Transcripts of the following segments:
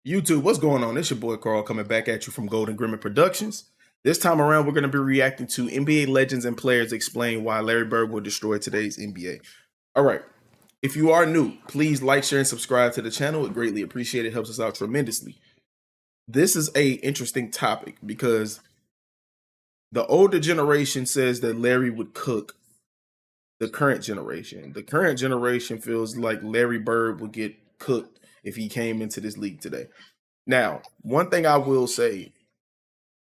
YouTube, what's going on? It's your boy Carl coming back at you from Golden Grimmett Productions. This time around, we're going to be reacting to NBA legends and players explain why Larry Bird will destroy today's NBA. All right. If you are new, please like, share, and subscribe to the channel. It greatly appreciated. It helps us out tremendously. This is a interesting topic because the older generation says that Larry would cook the current generation. The current generation feels like Larry Bird would get cooked if he came into this league today. Now, one thing I will say,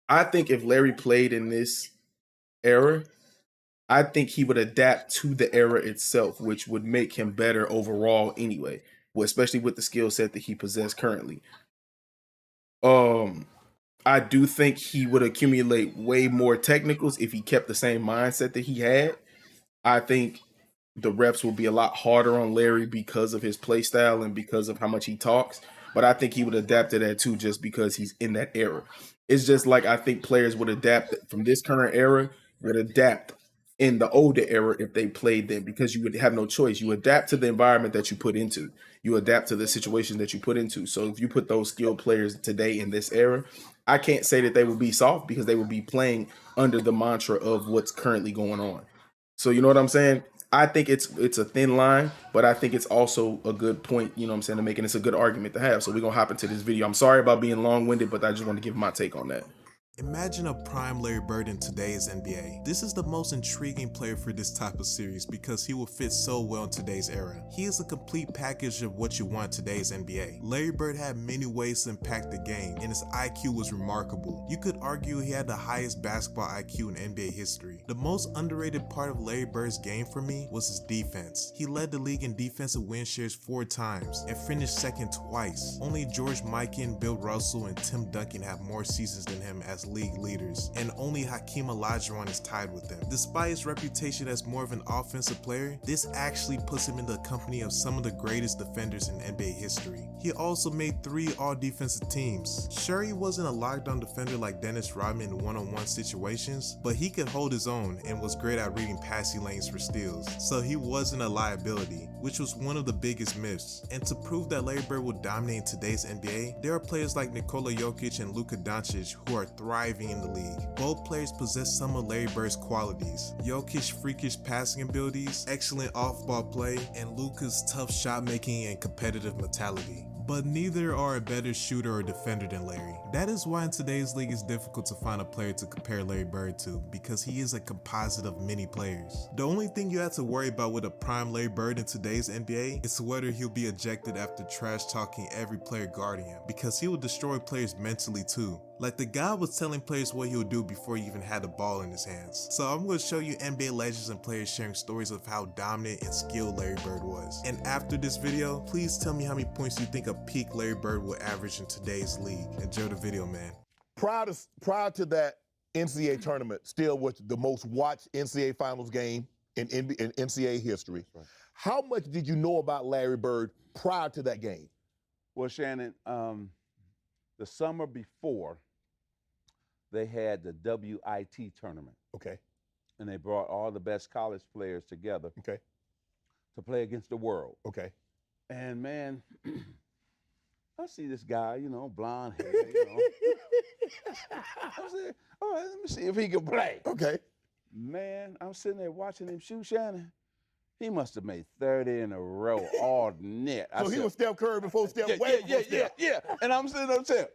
I think if Larry played in this era, I think he would adapt to the era itself, which would make him better overall anyway, especially with the skill set that he possesses currently. I do think he would accumulate way more technicals if he kept the same mindset that he had. I think the reps will be a lot harder on Larry because of his play style and because of how much he talks. But I think he would adapt to that too, just because he's in that era. It's just like I think players would adapt from this current era, would adapt in the older era if they played then, because you would have no choice. You adapt to the environment that you put into. You adapt to the situation that you put into. So if you put those skilled players today in this era, I can't say that they would be soft because they would be playing under the mantra of what's currently going on. So you know what I'm saying? I think it's a thin line, but I think it's also a good point, you know what I'm saying, to make, and it's a good argument to have. So we're going to hop into this video. I'm sorry about being long-winded, but I just want to give my take on that. Imagine a prime Larry Bird in today's NBA. This is the most intriguing player for this type of series because he will fit so well in today's era. He is a complete package of what you want in today's NBA. Larry Bird had many ways to impact the game, and his IQ was remarkable. You could argue he had the highest basketball IQ in NBA history. The most underrated part of Larry Bird's game for me was his defense. He led the league in defensive win shares 4 times and finished second twice. Only George Mikan, Bill Russell, and Tim Duncan have more seasons than him as league leaders, and only Hakeem Olajuwon is tied with them. Despite his reputation as more of an offensive player, this actually puts him in the company of some of the greatest defenders in NBA history. He also made 3 all-defensive teams. Sure, he wasn't a lockdown defender like Dennis Rodman in one-on-one situations, but he could hold his own and was great at reading passing lanes for steals, so he wasn't a liability, which was one of the biggest myths. And to prove that Larry Bird will dominate in today's NBA, there are players like Nikola Jokic and Luka Doncic who are thriving in the league. Both players possess some of Larry Bird's qualities. Jokic's freakish passing abilities, excellent off-ball play, and Luka's tough shot making and competitive mentality. But neither are a better shooter or defender than Larry. That is why in today's league it's difficult to find a player to compare Larry Bird to, because he is a composite of many players. The only thing you have to worry about with a prime Larry Bird in today's NBA is whether he'll be ejected after trash talking every player guarding him, because he will destroy players mentally too. Like the guy was telling players what he would do before he even had the ball in his hands. So I'm going to show you NBA legends and players sharing stories of how dominant and skilled Larry Bird was. And after this video, please tell me how many points you think a peak Larry Bird will average in today's league. Enjoy the video, man. Prior to that NCAA tournament, still was the most watched NCAA finals game in NCAA history. Right. How much did you know about Larry Bird prior to that game? Well, Shannon, the summer before, they had the WIT tournament. Okay. And they brought all the best college players together. Okay. To play against the world. Okay. And man, I see this guy, you know, blonde hair, you know. I said, all right, let me see if he can play. Okay. Man, I'm sitting there watching him shoot, Shannon. He must have made 30 in a row all net. So he was Steph Curry before Steph. Yeah. And I'm sitting there saying,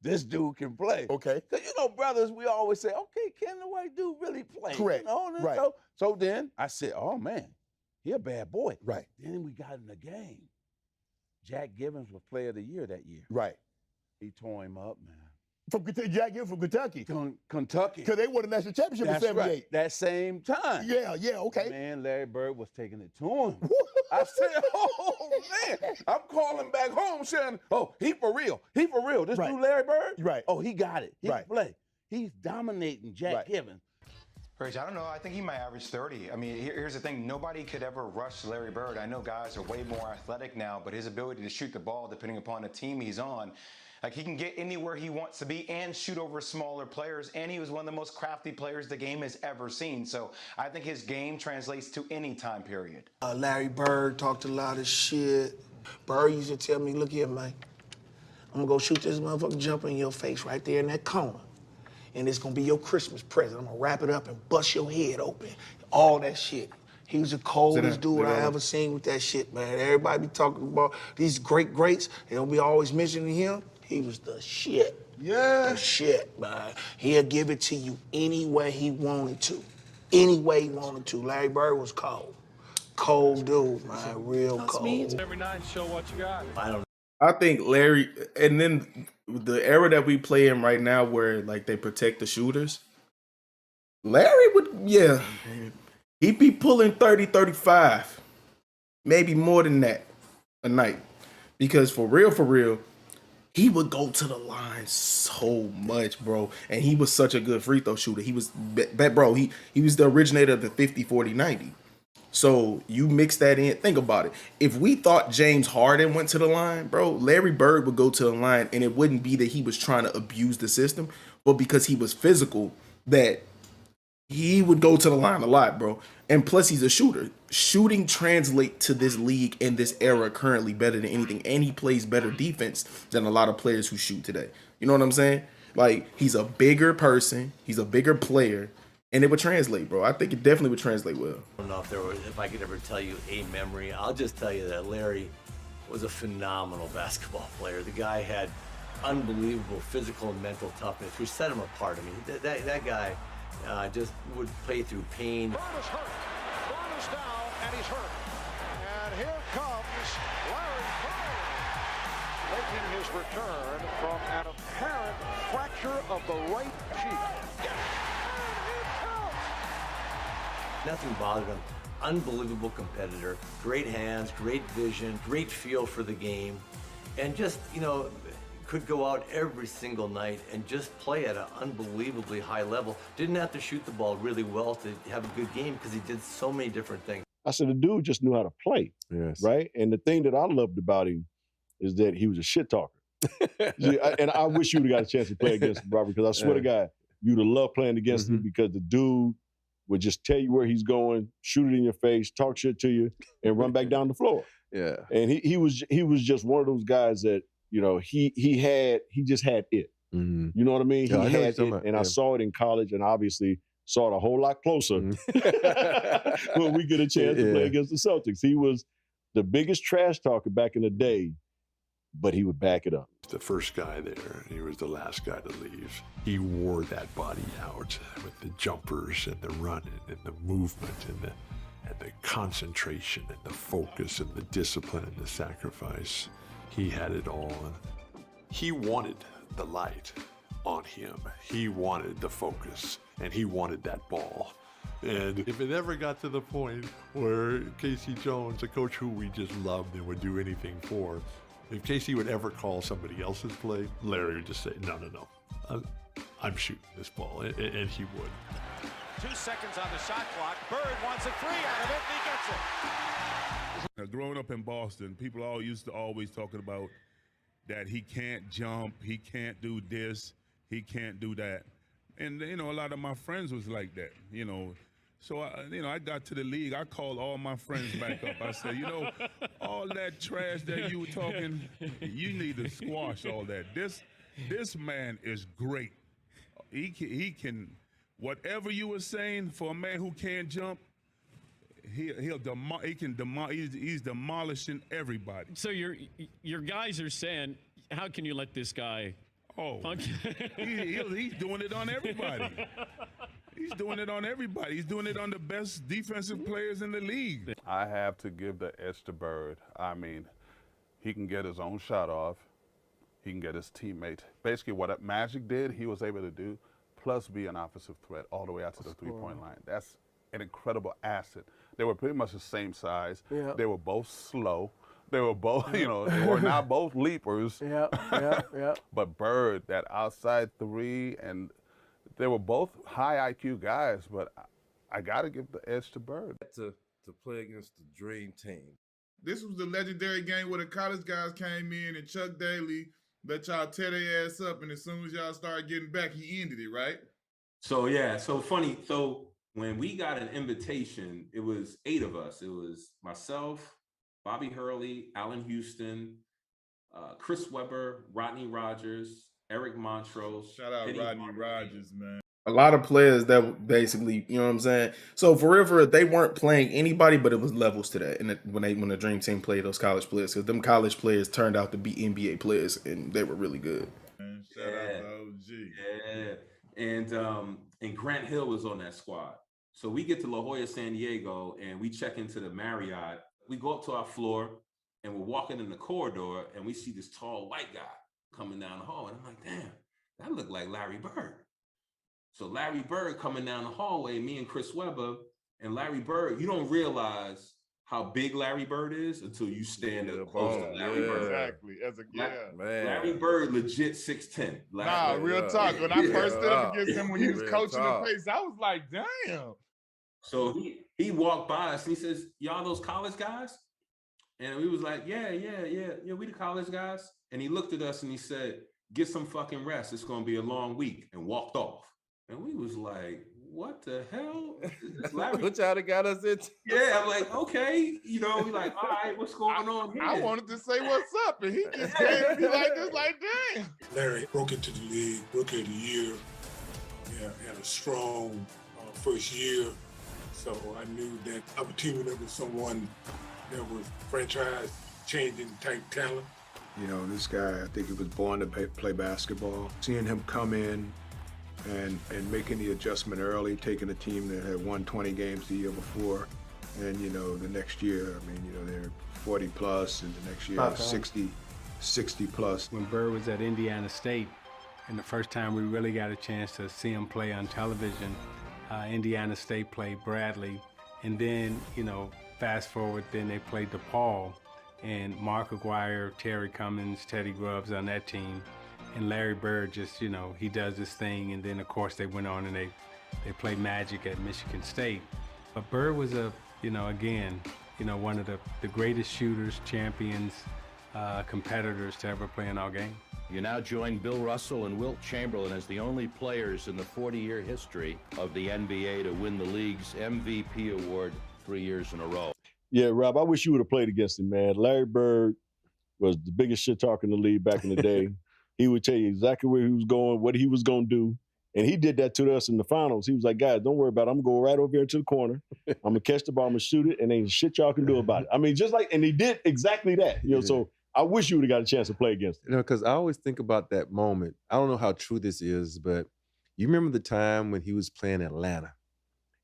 this dude can play. Okay. Because, you know, brothers, we always say, okay, can the white dude really play? Correct. You know? Right. So then I said, oh, man, he a bad boy. Right. Then we got in the game. Jack Givens was player of the year that year. Right. He tore him up, man. From Jack Givens from Kentucky. Kentucky. Because they won the national championship in '78. Right. That same time. Yeah, okay. Man, Larry Bird was taking it to him. I said, oh, man. I'm calling back home saying, oh, he for real. He for real. This dude, Larry Bird? Right. Oh, he got it. He can play. He's dominating Jack Givens. Rich, I don't know. I think he might average 30. I mean, here's the thing. Nobody could ever rush Larry Bird. I know guys are way more athletic now, but his ability to shoot the ball, depending upon the team he's on, like he can get anywhere he wants to be and shoot over smaller players. And he was one of the most crafty players the game has ever seen. So I think his game translates to any time period. Larry Bird talked a lot of shit. Bird used to tell me, look here, man. I'm gonna go shoot this motherfucking jumper in your face right there in that corner. And it's gonna be your Christmas present. I'm gonna wrap it up and bust your head open. All that shit. He was the coldest dude I ever seen with that shit, man. Everybody be talking about these greats. They don't be always mentioning him. He was the shit. Yeah. The shit, man. He'll give it to you any way he wanted to. Any way he wanted to. Larry Bird was cold. Cold dude, man. Real cold. Every night, show what you got. I think Larry, and then the era that we play in right now where like they protect the shooters, Larry would, yeah, he'd be pulling 30, 35, maybe more than that a night. Because for real, he would go to the line so much, bro. And he was such a good free throw shooter. He was, bro, he was the originator of the 50, 40, 90. So you mix that in. Think about it. If we thought James Harden went to the line, bro, Larry Bird would go to the line, and it wouldn't be that he was trying to abuse the system, but because he was physical, that he would go to the line a lot, bro. And plus, he's a shooter. Shooting translates to this league in this era currently better than anything, and he plays better defense than a lot of players who shoot today. You know what I'm saying? Like, he's a bigger person. He's a bigger player. And it would translate, bro. I think it definitely would translate well. I don't know if I could ever tell you a memory. I'll just tell you that Larry was a phenomenal basketball player. The guy had unbelievable physical and mental toughness, which set him apart. I mean, that guy just would play through pain. Brown is hurt. Brown is down, and he's hurt. And here comes Larry Bird, making his return from an apparent fracture of the right cheek. Nothing bothered him. Unbelievable competitor, great hands, great vision, great feel for the game, and just, you know, could go out every single night and just play at an unbelievably high level. Didn't have to shoot the ball really well to have a good game because he did so many different things. I said, the dude just knew how to play, right? And the thing that I loved about him is that he was a shit talker. And I wish you would have got a chance to play against him, Robert, because I swear to God, you'd have loved playing against him because the dude would just tell you where he's going, shoot it in your face, talk shit to you, and run back down the floor. Yeah. And he was just one of those guys that, you know, he just had it. You know what I mean? Yeah, he had it, and I saw it in college, and obviously saw it a whole lot closer when we get a chance to play against the Celtics. He was the biggest trash talker back in the day, but he would back it up. The first guy there, he was the last guy to leave. He wore that body out with the jumpers and the running and the movement and the concentration and the focus and the discipline and the sacrifice. He had it all. He wanted the light on him. He wanted the focus, and he wanted that ball. And if it ever got to the point where Casey Jones, a coach who we just loved and would do anything for, if Casey would ever call somebody else's play, Larry would just say, no, I'm shooting this ball, and he would. 2 seconds on the shot clock. Bird wants a three out of it, and he gets it. Now, growing up in Boston, people all used to always talking about that he can't jump, he can't do this, he can't do that. And, you know, a lot of my friends was like that, you know. So, I got to the league. I called all my friends back up. I said, you know, all that trash that you were talking, you need to squash all that. This man is great. He can, whatever you were saying for a man who can't jump, he's demolishing everybody. So your guys are saying, how can you let this guy? Oh, he's doing it on everybody. He's doing it on everybody. He's doing it on the best defensive players in the league. I have to give the edge to Bird. I mean, he can get his own shot off. He can get his teammate. Basically, what Magic did, he was able to do, plus be an offensive threat all the way out to the three-point line. That's an incredible asset. They were pretty much the same size. Yeah. They were both slow. They were both, you know, they were not both leapers. Yeah. But Bird, that outside three, and they were both high IQ guys, but I got to give the edge to Bird. To play against the dream team. This was the legendary game where the college guys came in and Chuck Daly let y'all tear their ass up, and as soon as y'all started getting back, he ended it, right? So, yeah, so funny. So when we got an invitation, it was 8 of us. It was myself, Bobby Hurley, Allen Houston, Chris Webber, Rodney Rogers, Eric Montrose. Shout out Eddie Rodney Hardaway. Rogers, man. A lot of players that basically, you know what I'm saying? So for River, they weren't playing anybody, but it was levels to that. And when the Dream Team played those college players, because them college players turned out to be NBA players, and they were really good. Man, shout out to OG. Yeah. And Grant Hill was on that squad. So we get to La Jolla, San Diego, and we check into the Marriott. We go up to our floor, and we're walking in the corridor, and we see this tall white guy coming down the hall. And I'm like, damn, that looked like Larry Bird. So Larry Bird coming down the hallway, me and Chris Webber, and Larry Bird, you don't realize how big Larry Bird is until you stand up close to Larry Bird. Exactly. Larry Bird, legit 6'10". Real talk. When I first stood up against him when he was coaching the pace, I was like, damn. So he walked by us and he says, y'all those college guys? And we was like, yeah, we the college guys. And he looked at us and he said, get some fucking rest. It's going to be a long week, and walked off. And we was like, what the hell? Which y'all got us into? Yeah, I'm like, okay. You know, we like, all right, what's going on here? I wanted to say what's up, and he just came to me like this, like, damn. Larry broke into the league, Rookie of the Year. Yeah, had a strong first year. So I knew that I was teaming up with someone that was franchise-changing type talent. You know, this guy, I think he was born to play basketball. Seeing him come in and making the adjustment early, taking a team that had won 20 games the year before, and, you know, the next year, I mean, you know, they're 40 plus, and the next year 60 plus. When Bird was at Indiana State, and the first time we really got a chance to see him play on television, Indiana State played Bradley, and then, you know, fast forward, then they played DePaul, and Mark Aguirre, Terry Cummins, Teddy Grubbs on that team. And Larry Bird just, you know, he does this thing, and then of course they went on and they played Magic at Michigan State. But Bird was again, one of the greatest shooters, champions, competitors to ever play in our game. You now join Bill Russell and Wilt Chamberlain as the only players in the 40-year history of the NBA to win the league's MVP award 3 years in a row. Yeah, Rob, I wish you would have played against him, man. Larry Bird was the biggest shit talker in the league back in the day. He would tell you exactly where he was going, what he was going to do. And he did that to us in the finals. He was like, guys, don't worry about it. I'm going to go right over here into the corner. I'm going to catch the ball. I'm going to shoot it, and ain't shit y'all can do about it. I mean, and he did exactly that. You know, so I wish you would have got a chance to play against him. You know, because I always think about that moment. I don't know how true this is, but you remember the time when he was playing Atlanta,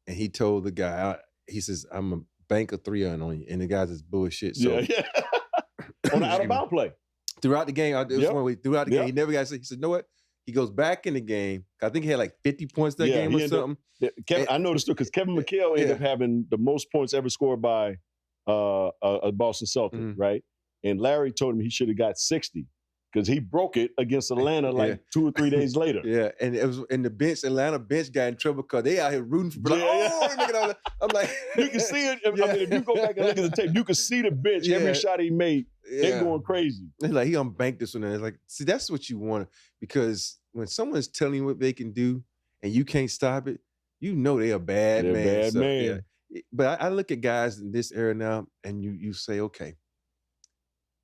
and he told the guy, he says, I'm going to bank a 3-on you. And the guy says, bullshit. So, yeah. On the out-of-bound play. Throughout the game, throughout the game, he never got to say, he said, you know what? He goes back in the game. I think he had like 50 points that game or something. I noticed it because Kevin McHale ended up having the most points ever scored by a Boston Celtic, right? And Larry told him he should have got 60 because he broke it against Atlanta like 2 or 3 days later. Yeah, and it was in the bench. Atlanta bench got in trouble because they out here rooting for. I'm like, you can see it. I mean, if you go back and look at the tape, you can see the bench. Every shot he made, they're going crazy. It's like he unbanked this one. And it's like, see, that's what you want, because when someone's telling you what they can do and you can't stop it, you know they're a bad man. Bad man. Yeah. But I look at guys in this era now, and you say, okay.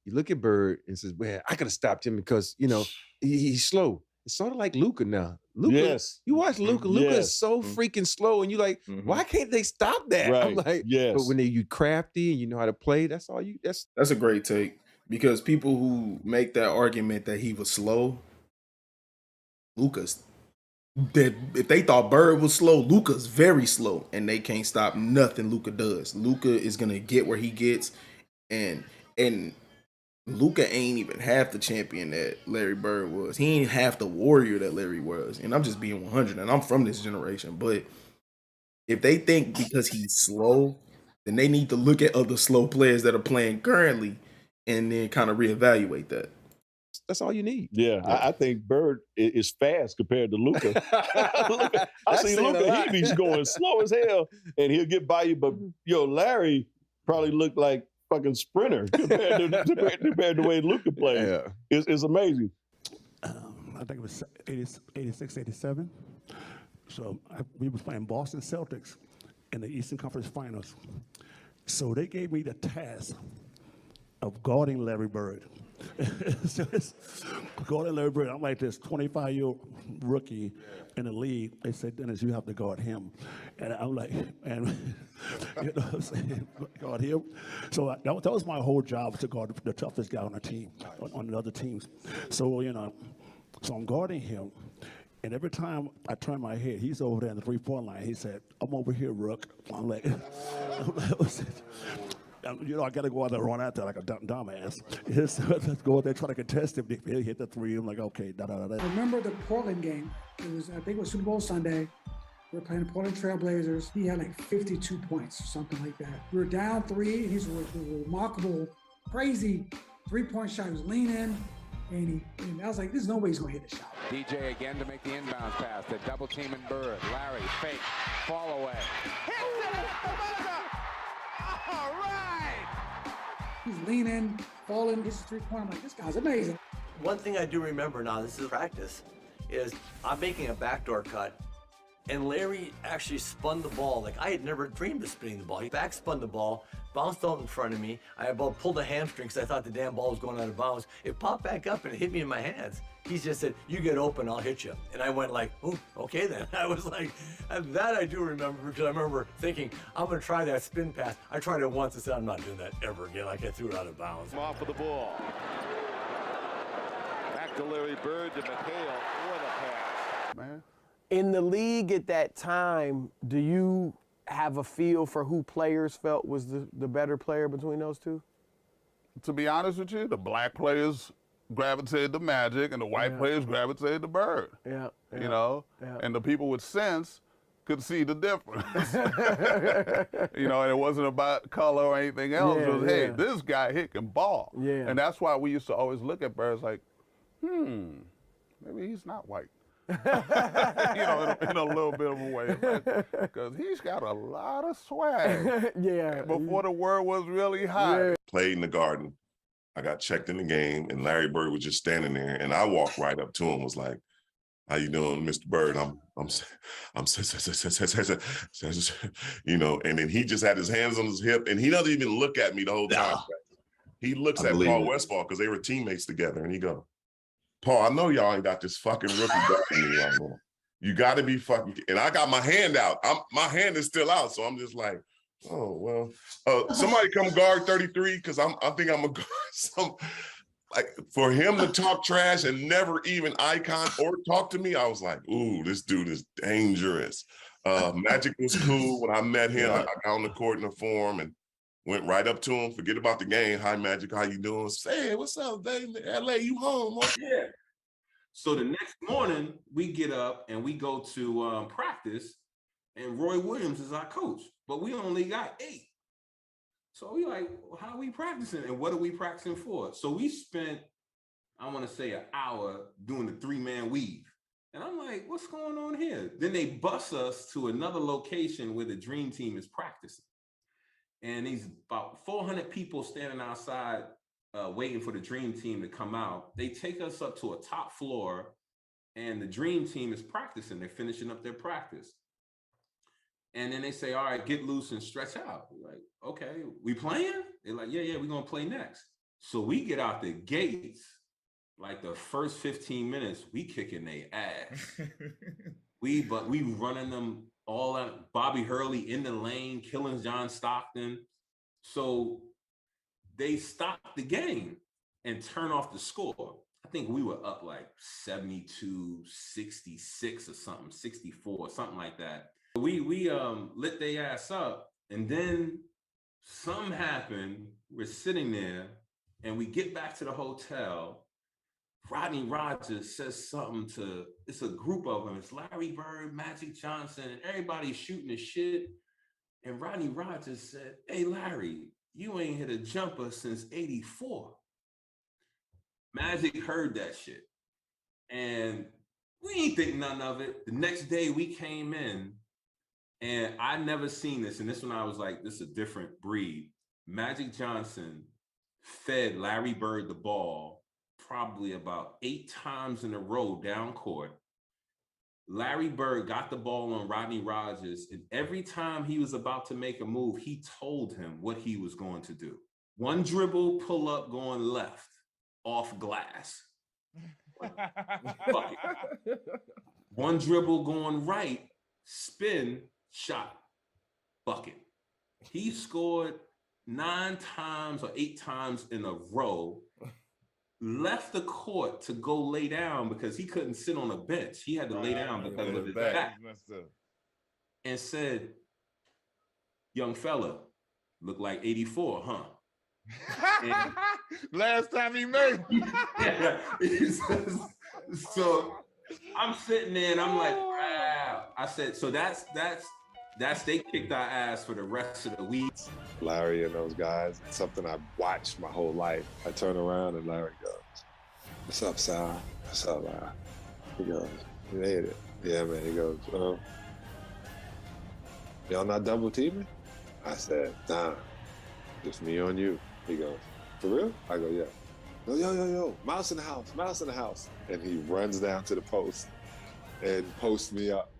You look at Bird and says, well, I could have stopped him because, you know, he's slow. It's sort of like Luka now. Luka, you watch Luka. Luka is so freaking slow, and you're like, why can't they stop that? Right. I'm like, but when you crafty and you know how to play, that's all you. That's a great take, because people who make that argument that he was slow, Luka's. That if they thought Bird was slow, Luka's very slow, and they can't stop nothing Luka does. Luka is gonna get where he gets, and Luka ain't even half the champion that Larry Bird was. He ain't half the warrior that Larry was. And I'm just being 100, and I'm from this generation. But if they think because he's slow, then they need to look at other slow players that are playing currently and then kind of reevaluate that. That's all you need. Yeah. I think Bird is fast compared to Luka. I see Luka, he be going slow as hell, and he'll get by you. But, Larry probably looked like fucking sprinter compared to the way Luka played. Yeah. It's amazing. I think it was 86, 87. So we was playing Boston Celtics in the Eastern Conference Finals. So they gave me the task of guarding Larry Bird. Guarding Larry Bird, I'm like this 25-year-old rookie in the league. They said, Dennis, you have to guard him. And I'm like, and you know what I'm saying, guard him. So that was my whole job, to guard the toughest guy on the team, on the other teams. So, you know, so I'm guarding him. And every time I turn my head, he's over there in the three-point line. He said, I'm over here, Rook. I'm like, you know, I got to go out there and run out there like a dumbass. Let's go out there, try to contest him. He'll hit the three. I'm like, okay, da-da-da-da. I remember the Portland game. It was, I think it was Super Bowl Sunday. We were playing the Portland Trailblazers. He had like 52 points or something like that. We were down 3. He's a remarkable, crazy three-point shot. He was leaning. And I was like, there's no way he's going to hit the shot. DJ again to make the inbounds pass. The double team and Bird. Larry, fake, fall away. All right. He's leaning, falling, gets his three-point. I'm like, this guy's amazing. One thing I do remember now, this is practice, is I'm making a backdoor cut, and Larry actually spun the ball. Like, I had never dreamed of spinning the ball. He back spun the ball, bounced out in front of me. I about pulled a hamstring because I thought the damn ball was going out of bounds. It popped back up and it hit me in my hands. He just said, you get open, I'll hit you. And I went like, oh, okay then. I was like, that I do remember, because I remember thinking, I'm gonna try that spin pass. I tried it once and said, I'm not doing that ever again. Like, I threw it out of bounds. Off of the ball. Back to Larry Bird, to McHale. What a pass. Man. In the league at that time, do you have a feel for who players felt was the better player between those two? To be honest with you, the black players gravitated to Magic and the white players gravitated to Bird. Yeah. You know? Yeah. And the people with sense could see the difference. You know, and it wasn't about color or anything else. It was, hey, this guy here can ball. Yeah. And that's why we used to always look at Bird as like, maybe he's not white. You know, in a little bit of a way, because he's got a lot of swag. Yeah. Before the word was really hot. Played in the Garden. I got checked in the game, and Larry Bird was just standing there, and I walked right up to him, was like, "How you doing, Mr. Bird?" I'm you know, and then he just had his hands on his hip, and he doesn't even look at me the whole time. He looks at Paul Westphal because they were teammates together, and he go, Paul, I know y'all ain't got this fucking rookie guarding me right now. You got to be fucking, and I got my hand out. My hand is still out, so I'm just like, oh well. Somebody come guard 33 because I think I'm a guard. Like for him to talk trash and never even icon or talk to me, I was like, ooh, this dude is dangerous. Magic was cool when I met him. I got on the court in the form and went right up to him, forget about the game. Hi, Magic, how you doing? Say, hey, what's up, baby? LA, you home? Huh? Yeah. So the next morning, we get up and we go to practice, and Roy Williams is our coach, but we only got 8. So we like, well, how are we practicing? And what are we practicing for? So we spent, I want to say, an hour doing the 3-man weave. And I'm like, what's going on here? Then they bus us to another location where the dream team is practicing. And these about 400 people standing outside waiting for the dream team to come out. They take us up to a top floor, and the dream team is practicing. They're finishing up their practice. And then they say, all right, get loose and stretch out. We're like, okay, we playing? They're like, yeah, we're going to play next. So we get out the gates, like the first 15 minutes, we kicking their ass. we running them all out, Bobby Hurley in the lane, killing John Stockton. So they stopped the game and turned off the score. I think we were up like 72, 66 or something, 64, something like that. We lit their ass up, and then something happened. We're sitting there, and we get back to the hotel. Rodney Rogers says something to, it's a group of them. It's Larry Bird, Magic Johnson, and everybody's shooting the shit. And Rodney Rogers said, hey, Larry, you ain't hit a jumper since 84. Magic heard that shit. And we ain't think none of it. The next day we came in, and I never seen this. And this one I was like, this is a different breed. Magic Johnson fed Larry Bird the ball probably about 8 times in a row down court. Larry Bird got the ball on Rodney Rogers, and every time he was about to make a move, he told him what he was going to do. One dribble, pull up, going left, off glass. Bucket. One dribble, going right, spin, shot, bucket. He scored 9 times or 8 times in a row, left the court to go lay down because he couldn't sit on a bench. He had to lay down because of his back. And said, young fella, look like 84, huh? Last time he made So I'm sitting there and I'm like, wow. I said, so that's they kicked our ass for the rest of the week. Larry and those guys, it's something I've watched my whole life. I turn around and Larry goes, "What's up, Sal? What's up, Larry?" He goes, "You hate it." "Yeah, man." He goes, "Y'all not double teaming?" I said, "Nah, just me on you." He goes, "For real?" I go, "Yeah." Yo, mouse in the house, mouse in the house. And he runs down to the post and posts me up.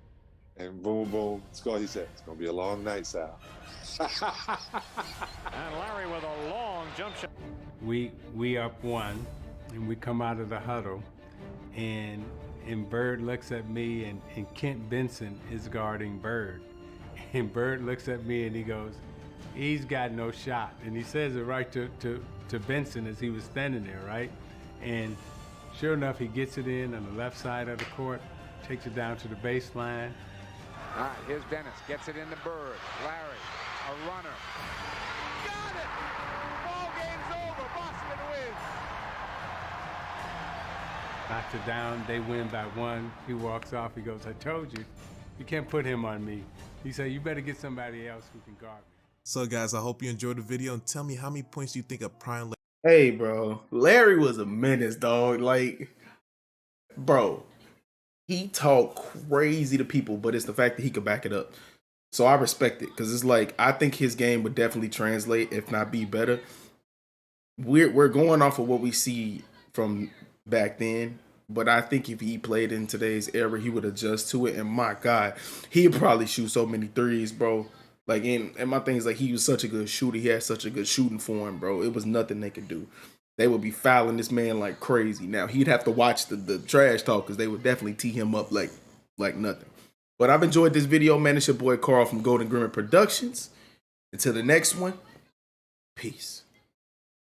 And boom, boom, score. He said, "It's gonna be a long night, Sal." And Larry with a long jump shot. We up 1, and we come out of the huddle, and Bird looks at me, and Kent Benson is guarding Bird. And Bird looks at me and he goes, "He's got no shot." And he says it right to Benson as he was standing there, right? And sure enough, he gets it in on the left side of the court, takes it down to the baseline. All right, here's Dennis, gets it into Bird. Larry, a runner. Got it! Ball game's over, Boston wins. Knocked it down, they win by 1. He walks off, he goes, "I told you, you can't put him on me." He said, "You better get somebody else who can guard me." So guys, I hope you enjoyed the video and tell me how many points you think a prime. Hey, bro, Larry was a menace, dog. Like, bro, he talked crazy to people, but it's the fact that he could back it up. So I respect it because it's like I think his game would definitely translate, if not be better. We're going off of what we see from back then, but I think if he played in today's era, he would adjust to it. And my God, he'd probably shoot so many threes, bro. Like, and my thing is, like, he was such a good shooter. He had such a good shooting form, bro. It was nothing they could do. They would be fouling this man like crazy. Now, he'd have to watch the trash talk because they would definitely tee him up like nothing. But I've enjoyed this video, man. It's your boy Carl from Golden Grimmett Productions. Until the next one, peace.